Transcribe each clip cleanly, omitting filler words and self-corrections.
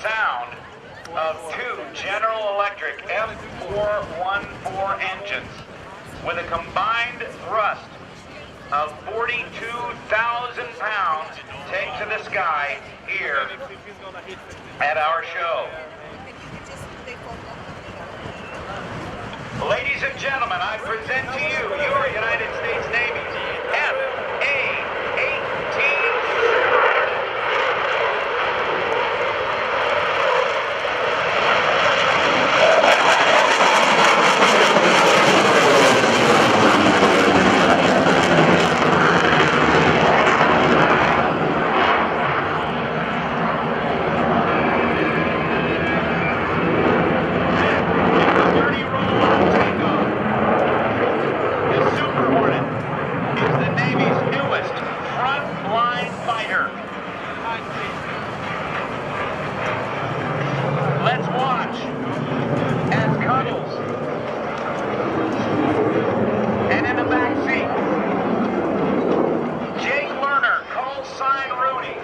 sound of two General Electric F414 engines with a combined thrust of 42,000 pounds take to the sky here at our show. Ladies and gentlemen, I present to you your United States Navy's A-18F. Let's watch as Cuddles, and in the back seat, Jake Lerner, call sign Rooney,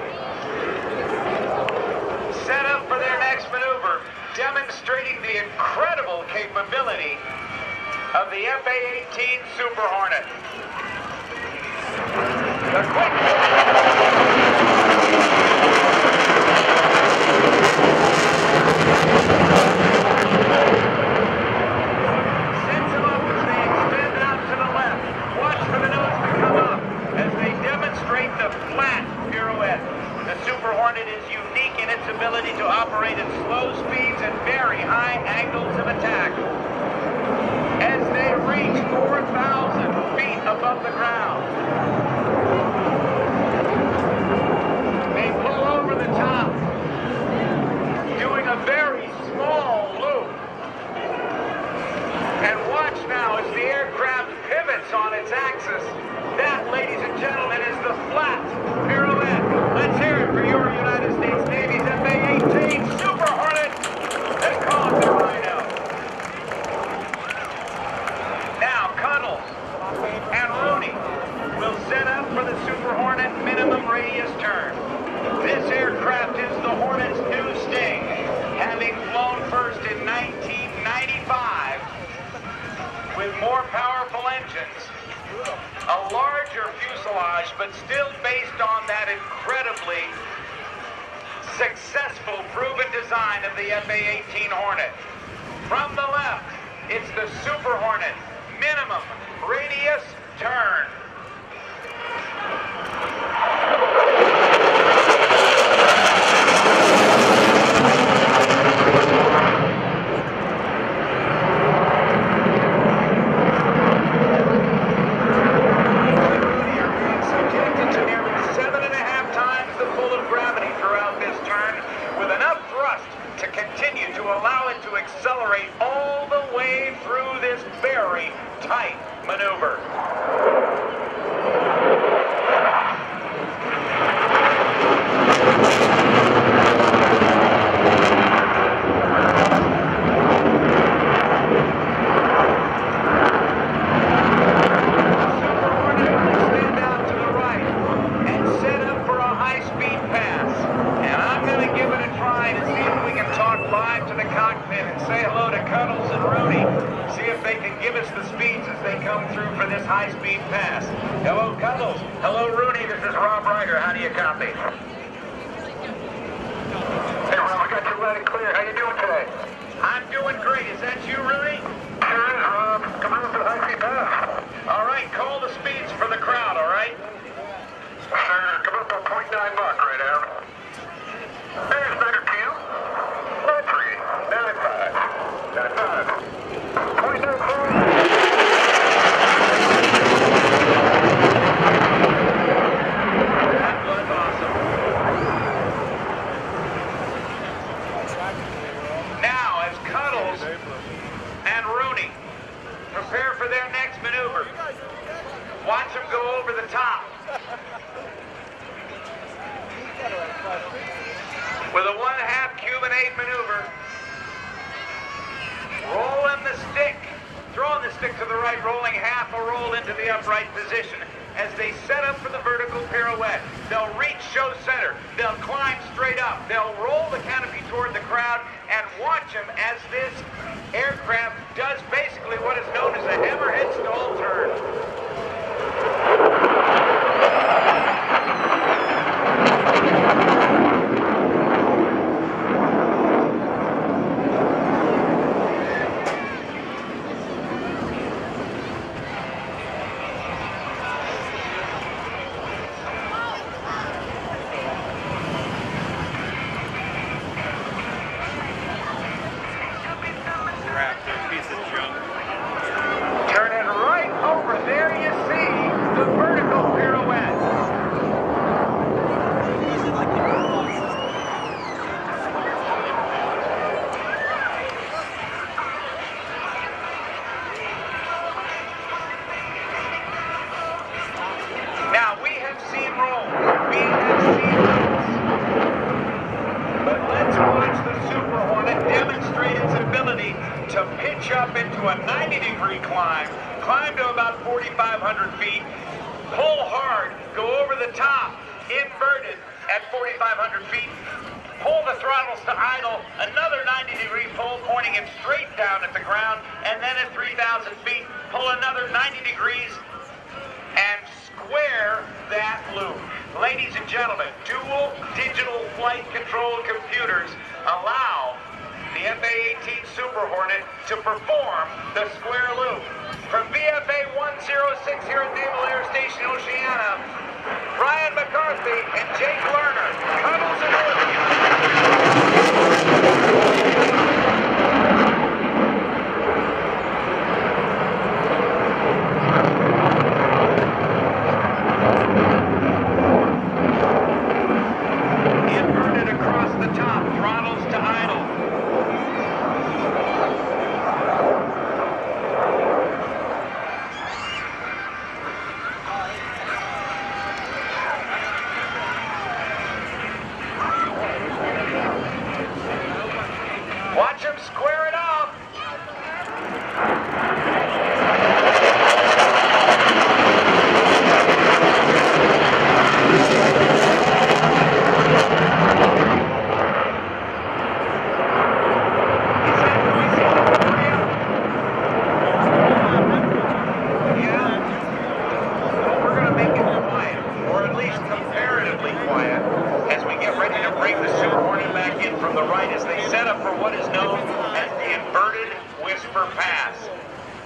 set up for their next maneuver, demonstrating the incredible capability of the F-A-18 Super Hornet. The quick sets them up as they extend out to the left. Watch for the nose to come up as they demonstrate the flat pirouette. The Super Hornet is unique in its ability to operate at slow speeds and very high angles of attack. As they reach 4,000 feet above the ground, they pull over the top, doing a very small loop. And watch now as the aircraft pivots on its axis. That, ladies and gentlemen, is the flat pirouette. Let's hear it for your United States Navy's F-A-18 Super Hornet. They call it the Rhino. Now, Cuddles and Rooney will set up for the Super Hornet minimum radius turn. This aircraft is the Hornet's new Sting, having flown first in 1995 with more powerful engines, a larger fuselage, but still based on that incredibly successful proven design of the F-A-18 Hornet. From the left, it's the Super Hornet minimum radius turn. Accelerate all the way through this very tight maneuver. Super Hornet will stand out to the right and set up for a high-speed pass. And I'm going to give it a try to see if we can talk live to the cockpit and say hello to Cuddles and Rooney. See if they can give us the speeds as they come through for this high-speed pass. Hello, Cuddles. Hello, Rooney. This is Rob Ryder. How do you copy? Hey, Rob, I got you loud and clear. How you doing today? I'm doing great. Is that you, Rooney? Sure is, Rob. Come on for the high-speed pass. All right. Call the speeds for the crowd, all right? Sure. Come up on 0.9 Mach right now. There's 92. 93. 95. 95. 0.94. That was awesome. Now, as Cuddles and Rooney prepare for their next maneuver, watch them go over the top. With a 1/2 Cuban 8 maneuver, rolling the stick, throwing the stick to the right, rolling half a roll into the upright position as they set up for the vertical pirouette. They'll reach show center, they'll climb straight up, they'll roll the canopy toward the up into a 90-degree climb. Climb to about 4,500 feet. Pull hard. Go over the top. Inverted at 4,500 feet. Pull the throttles to idle. Another 90-degree pull, pointing it straight down at the ground. And then at 3,000 feet, pull another 90 degrees and square that loop. Ladies and gentlemen, dual digital flight control computers allow the FA-18 Super Hornet to perform the square loop. From VFA 106 here at Naval Air Station Oceana, Bryan McCarthey and Jake Lerner, Cuddles and Rooney. Inverted across the top, throttles to idle. Watch him square it off.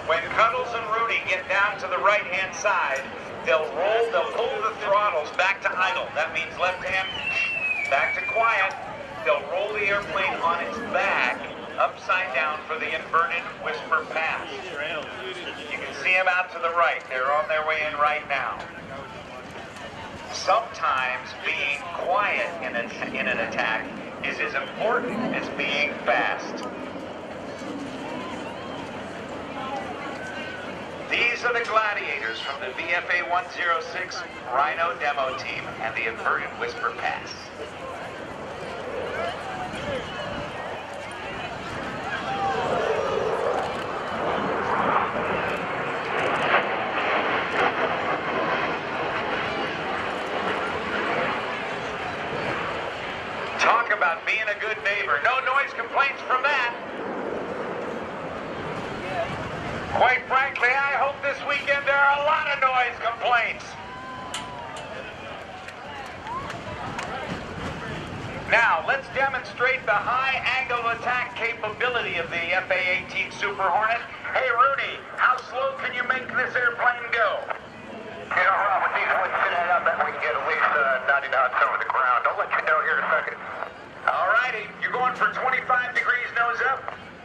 When Cuddles and Rooney get down to the right-hand side, they'll pull the throttles back to idle. That means left hand back to quiet. They'll roll the airplane on its back, upside down for the inverted whisper pass. You can see them out to the right. They're on their way in right now. Sometimes being quiet in an attack is as important as being fast. These are the Gladiators from the VFA 106 Rhino demo team and the inverted whisper pass. Talk about being a good neighbor. No noise complaints from that. Quite frankly, I hope this weekend there are a lot of noise complaints. Now, let's demonstrate the high angle attack capability of the FA-18 Super Hornet. Hey, Rooney, how slow can you make this airplane go? You know, Rob, with these winds sitting up, that we can get at least 90 knots over the ground. I'll let you know here in a second. All righty, you're going for 25 degrees nose up?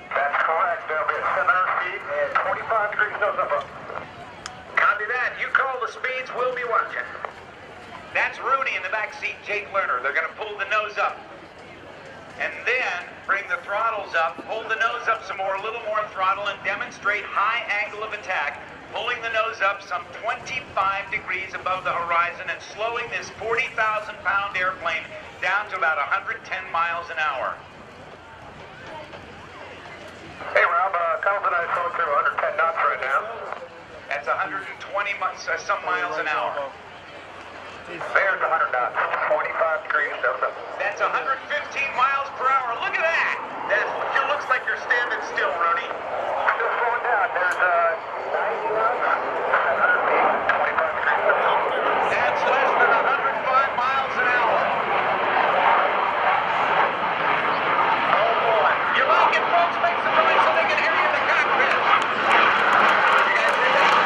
That's correct. There'll be at 700 feet and 25 degrees nose up. Copy that. You call the speeds, we'll be watching. That's Rooney in the back seat, Jake Lerner. They're going to pull the nose up. And then bring the throttles up, pull the nose up some more, a little more throttle, and demonstrate high angle of attack, pulling the nose up some 25 degrees above the horizon and slowing this 40,000-pound airplane down to about 110 miles an hour. Hey, Rob, Cuddles and I are going through 110 knots right now. That's 120 some miles an hour. There's 100 knots, 25 degrees nose up. That's 115 miles per hour. Look at that! It looks like you're standing still, Rooney. Still slowing down. There's 90 knots, 100 feet, 25 degrees nose up. That's less than 105 miles an hour. Oh, boy. You like it, folks? Make some noise so they can hear you in the cockpit. You guys hear that?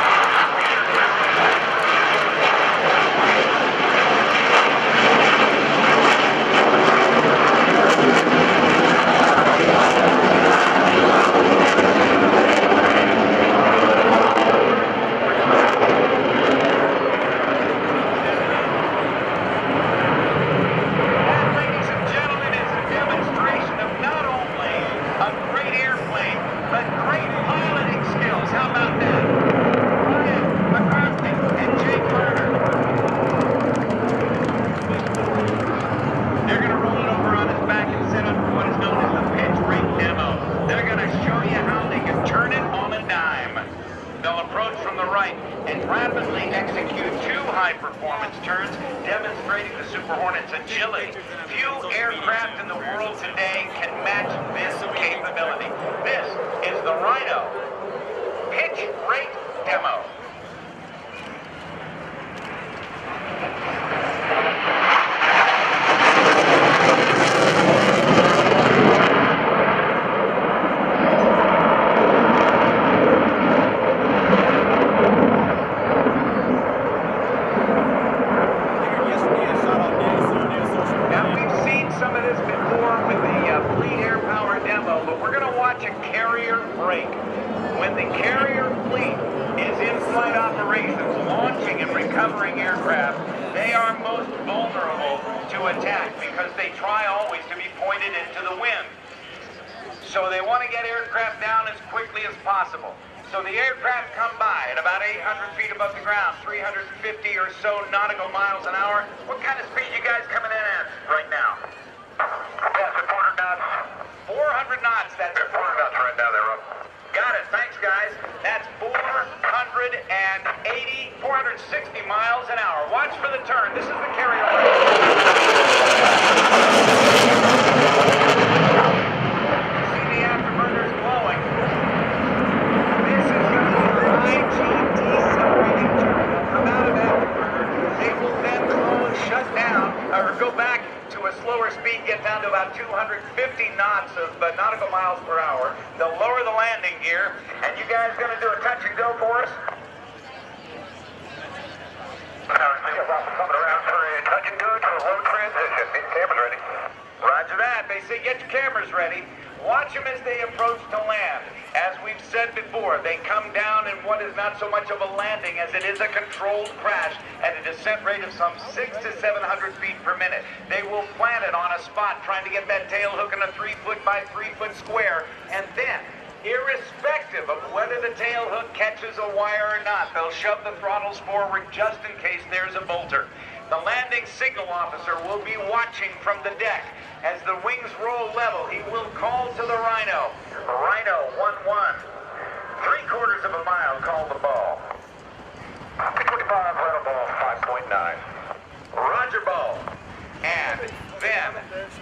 high-performance turns, demonstrating the Super Hornet's agility. Few aircraft in the world today can match this capability. This is the Rhino pitch rate demo. When the carrier fleet is in flight operations, launching and recovering aircraft, they are most vulnerable to attack because they try always to be pointed into the wind. So they want to get aircraft down as quickly as possible. So the aircraft come by at about 800 feet above the ground, 350 or so nautical miles an hour. What kind of speed you guys coming in at right now? Yes, at 400 knots. 400 knots, that's 400 knots right now there, Rob. Got it, thanks guys. That's 460 miles an hour. Watch for the turn. This is the carrier. See the afterburners glowing. This is going to be a high G decelerating turn. They'll come out of afterburner. They will then close, shut down, or go back to a slower speed, get down to about 250 knots of nautical miles per hour. They'll lower the landing gear, and you guys going to do a touch and go for us? Coming around for a touch and go to a low transition. Get your cameras ready. Roger that. They say get your cameras ready. Watch them as they approach to land. As we've said before, they come down in what is not so much of a landing as it is a controlled crash at a descent rate of some 600 to 700 feet per minute. They will plant it on a spot trying to get that tail hook in a 3-foot by 3-foot square, and then, irrespective of whether the tail hook catches a wire or not, they'll shove the throttles forward just in case there's a bolter. The landing signal officer will be watching from the deck. As the wings roll level, he will call to the Rhino. Rhino 1-1. 3/4 of a mile, call the ball. 225, right ball, 5.9. Roger, ball. And then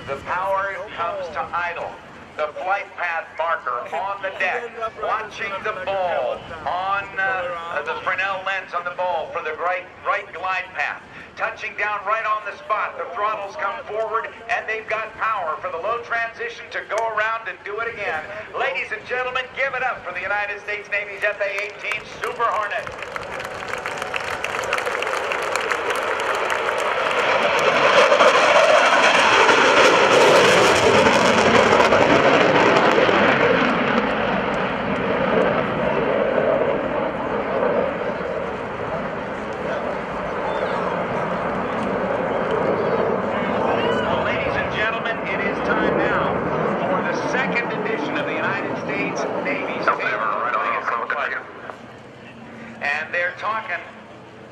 the power comes to idle. The flight path marker on the deck, watching the ball on the Fresnel lens on the ball for the right glide path. Touching down right on the spot, the throttles come forward, and they've got power for the low transition to go around and do it again. Ladies and gentlemen, give it up for the United States Navy's A-18 Super Hornet.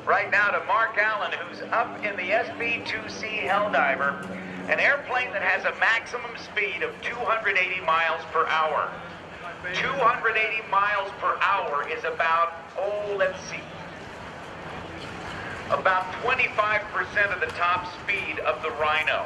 Right now to Mark Allen, who's up in the SB-2C Helldiver, an airplane that has a maximum speed of 280 miles per hour. 280 miles per hour is about, about 25% of the top speed of the Rhino.